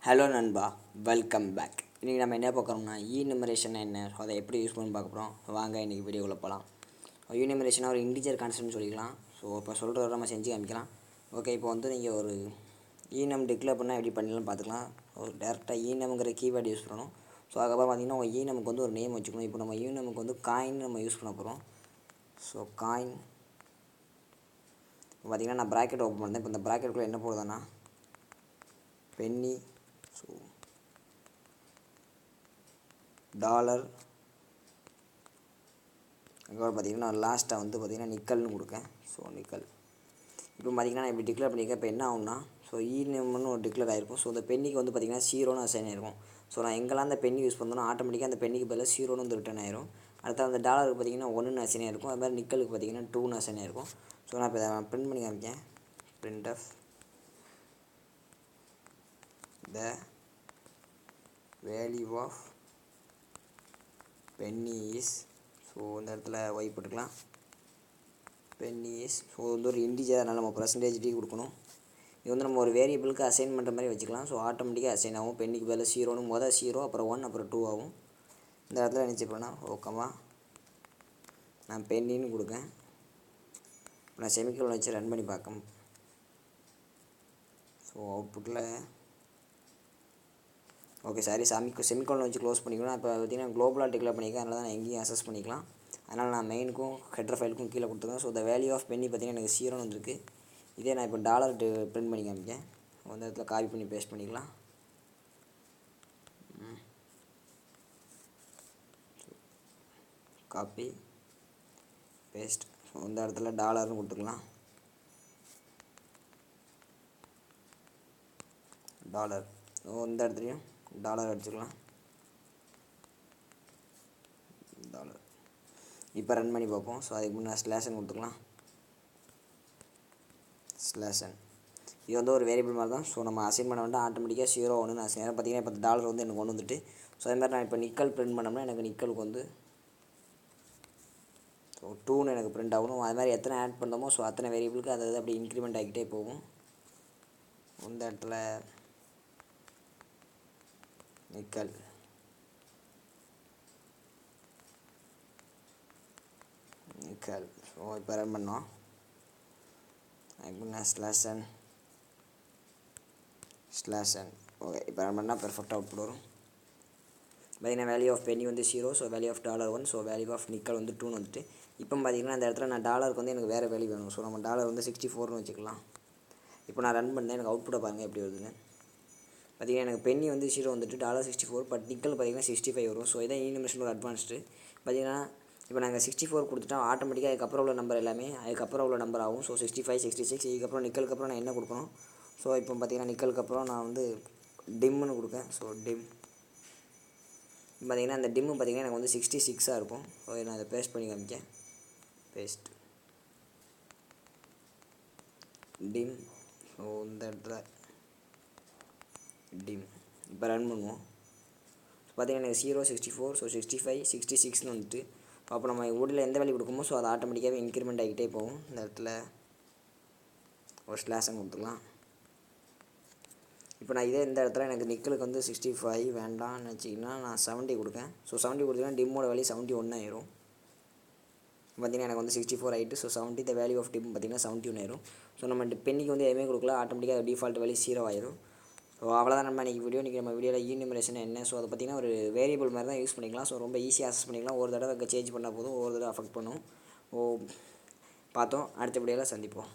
Hello நண்பா, welcome back. இன்றைக்கி நம்ம என்ன பார்க்குறோம்னா ஈனுமரேஷன் என்ன, அதை எப்படி யூஸ் பண்ணி பார்க்க போகிறோம். வாங்க இன்றைக்கி வீடியோவில் போகலாம். ஈனுமரேஷனாக ஒரு இன்டிஜர் கான்செப்ட்னு சொல்லிக்கலாம். ஸோ இப்போ சொல்கிறத நம்ம செஞ்சு காமிக்கலாம். ஓகே, இப்போ வந்து நீங்கள் ஒரு ஈனம் டிக்ளேர் பண்ணால் எப்படி பண்ணலாம்னு பார்த்துக்கலாம். ஒரு டேரெக்டாக ஈனம்ங்கிற கீவேர்டு யூஸ் பண்ணணும். ஸோ அதுக்கப்புறம் பார்த்திங்கன்னா உங்கள் ஈனமுக்கு வந்து ஒரு நேம் வச்சுக்கணும். இப்போ நம்ம ஈனமுக்கு வந்து காயின் நம்ம யூஸ் பண்ண போகிறோம். ஸோ காயின் பார்த்திங்கன்னா நான் ப்ராக்கெட் ஓப்பன் பண்ணேன். இப்போ இந்த ப்ராக்கெட்டுக்குள்ளே என்ன போடுதுன்னா பென்னி, ஸோ டாலர், அதுக்கப்புறம் பார்த்திங்கன்னா நான் லாஸ்ட்டாக வந்து பார்த்திங்கன்னா நிக்கல்னு கொடுக்கேன். So nickel. இப்போ பார்த்திங்கன்னா நான் இப்படி டிக்ளேர் பண்ணியிருக்கேன். இப்போ என்ன ஆகும்னா ஸோ ஈனம்னு ஒரு டிக்ளேர் ஆகிருக்கும். ஸோ அந்த பென்னிக்கு வந்து பார்த்திங்கன்னா 0ன்னு அசைன் ஆகிருக்கும். ஸோ நான் எங்கெல்லாம் அந்த பென்னி யூஸ் பண்ணணும் ஆட்டோமேட்டிக்காக அந்த பென்னிக்கு பதிலாக 0ன்னு வந்து ரிட்டர்ன் ஆயிரும். அடுத்து அந்த டாலருக்கு பார்த்திங்கன்னா 1ன்னு அசைன் ஆகிருக்கும். அது மாதிரி நிக்கலுக்கு பார்த்திங்கன்னா 2ன்னு அசைன் ஆகிருக்கும். ஸோ நான் இப்போ பிரிண்ட் பண்ணி காமிக்கேன். Print of the value of penny is, so இந்த இடத்துல ஒய் போட்டுக்கலாம். penny is, ஸோ வந்து ஒரு இன்டிஜர், அதனால் நம்ம % டி கொடுக்கணும். இது வந்து நம்ம ஒரு வேரியபிளுக்கு அசைன் பண்ணுற மாதிரி வச்சுக்கலாம். ஸோ ஆட்டோமேட்டிக்காக அசைன் ஆகும். பென்னிக்கு பதில் 0ன்னு மொதல் 0, அப்புறம் 1, அப்புறம் 2 ஆகும். இந்த இடத்துல என்ன செக் பண்ணால் ஓகேவா, நான் பென்னின்னு கொடுக்கேன். நான் செமிக்கோலன் வச்சு ரன் பண்ணி பார்க்கணும். ஸோ அவுட்புட்டில் ஓகே சாரி செமிக்கோலன் வச்சு க்ளோஸ் பண்ணிக்கணும். இப்போ பார்த்திங்கன்னா குளோபலாக டிக்ளேர் பண்ணியிருக்கேன். அதனால தான் நான் எங்கேயும் அக்சஸ் பண்ணிக்கலாம். அதனால் நான் மெயினுக்கும் ஹெட்டர் ஃபைலுக்கும் கீழே கொடுத்துருக்கேன். So the value of penny பார்த்திங்கன்னா எனக்கு 0ன்னு வந்துருக்கு. இதே நான் இப்போ டாலர் பிரிண்ட் பண்ணி காமிக்கேன். அந்த இடத்துல காப்பி பண்ணி பேஸ்ட் பண்ணிக்கலாம். Copy paste. ஸோ இந்த இடத்துல டாலர்னு கொடுத்துக்கலாம். டாலர். ஸோ இந்த இடத்துலையும் டாலர் அடிச்சுக்கலாம். டாலர். இப்போ ரன் பண்ணி பார்ப்போம். ஸோ அதுக்கு முன்னே ஸ்லேஷன் கொடுத்துக்கலாம். ஸ்லேஷன் இது வந்து ஒரு வேரியபிள் மாதிரி தான். ஸோ நம்ம அசைன் பண்ண வேண்டாம், ஆட்டோமேட்டிக்காக 0, 1ன்னு அசைன். பார்த்திங்கன்னா இப்போ டாலர் வந்து எனக்கு 1 வந்துட்டு. ஸோ அதே மாதிரி நான் இப்போ நிக்கல் பிரிண்ட் பண்ணோம்னா எனக்கு நிக்கலுக்கு வந்து ஸோ 2ன்னு எனக்கு பிரிண்ட் ஆகணும். அது மாதிரி எத்தனை ஆட் பண்ணோமோ ஸோ அத்தனை வேரியபிளுக்கு அதாவது அப்படி இன்க்ரிமெண்ட் ஆகிக்கிட்டே போகும். இந்த இடத்துல நிக்கல், நிக்கல். ஸோ இப்போ ரன் பண்ணோம். அதுக்கு ஸ்லேஷன் ஸ்லேஷன். ஓகே, இப்போ ரன் பண்ணால் பெர்ஃபெக்டாக அவுட்புட் வரும். பார்த்திங்கன்னா வேல்யூ ஆஃப் பென்னி வந்து 0, so value of dollar 1, so value of nickel வந்து 2ன்னு வந்துட்டு. இப்போ பார்த்திங்கன்னா அந்த இடத்துல நான் டாலருக்கு வந்து எனக்கு வேறு வேல்யூ வேணும். ஸோ நம்ம டாலர் வந்து 64ன்னு வச்சுக்கலாம். இப்போ நான் ரன் பண்ணேன். எனக்கு அவுட்புட்டை பாருங்கள் எப்படி வருதுன்னு. பார்த்திங்கன்னா எனக்கு பென்னி வந்து 0 வந்துட்டு, டாலர் 64, பட் நிக்கல் பார்த்திங்கன்னா 65 வரும். ஸோ இதான் ஈனுமரேஷன் ஒரு அட்வான்ஸ்டு. பார்த்திங்கன்னா இப்போ நாங்கள் 64 கொடுத்துட்டா ஆட்டோமேட்டிக்காக அதுக்கப்புறம் உள்ள நம்பர் எல்லாமே அதுக்கப்புறம் உள்ள நம்பர் ஆகும். ஸோ 65, 66, இதுக்கப்புறம் நிக்கலுக்கு அப்புறம் நான் என்ன கொடுக்கணும். ஸோ இப்போ பார்த்திங்கன்னா நிக்கலுக்கு அப்புறம் நான் வந்து டிம்னு கொடுக்கேன். ஸோ டிம் பார்த்திங்கன்னா அந்த டிம்மு பார்த்திங்கன்னா எனக்கு வந்து 66ஆக இருக்கும். ஸோ நான் அதை பேஸ்ட் பண்ணி காமிக்கேன். Paste dim. ஸோ இந்த இடத்துல டிம். இப்போ ரன் பண்ணுவோம். பார்த்திங்கன்னா எனக்கு 0, 64, ஸோ 65, 66ன்னு வந்துட்டு. அப்போ நம்ம ஓடியில் எந்த வேல்யூ கொடுக்குமோ ஸோ அது ஆட்டோமேட்டிக்காகவே இன்க்ரிமெண்ட் ஆகிக்கிட்டே போகும். இந்த இடத்துல ஒரு ஸ்லேஷன் கொடுத்துக்கலாம். இப்போ நான் இதே இந்த இடத்துல எனக்கு நிக்கலுக்கு வந்து 65 வேண்டாம்னு வச்சிங்கன்னா நான் 70 கொடுக்கேன். ஸோ 70 கொடுத்தீங்கன்னா டிம்மோட வேல்யூ 71 ஆயிரும். பார்த்திங்கன்னா எனக்கு வந்து 64 ஆகிட்டு. So 70 the value of dime பார்த்திங்கன்னா 71 ஆயிரும். ஸோ நம்ம பென்னிக்கு வந்து எதுவுமே கொடுக்கல, ஆட்டோமேட்டிக்காக டிஃபால்ட் வேல்யூ 0 ஆயிரும். ஸோ அவ்வளோதான் நம்ம இன்றைக்கி வீடியோ. இன்றைக்கி நம்ம வீடியோவில் ஈனுமரேஷன் என்ன, ஸோ அதை பார்த்திங்கன்னா ஒரு வேரியபிள் மாதிரி தான் யூஸ் பண்ணிக்கலாம். ஸோ ரொம்ப ஈஸியாக அக்சஸ் பண்ணிக்கலாம். ஒரு தடவை சேஞ்ச் பண்ணால் போதும், ஒரு தடவை அஃபெக்ட் பண்ணும். பார்த்தோம். அடுத்த வீடியோவில் சந்திப்போம்.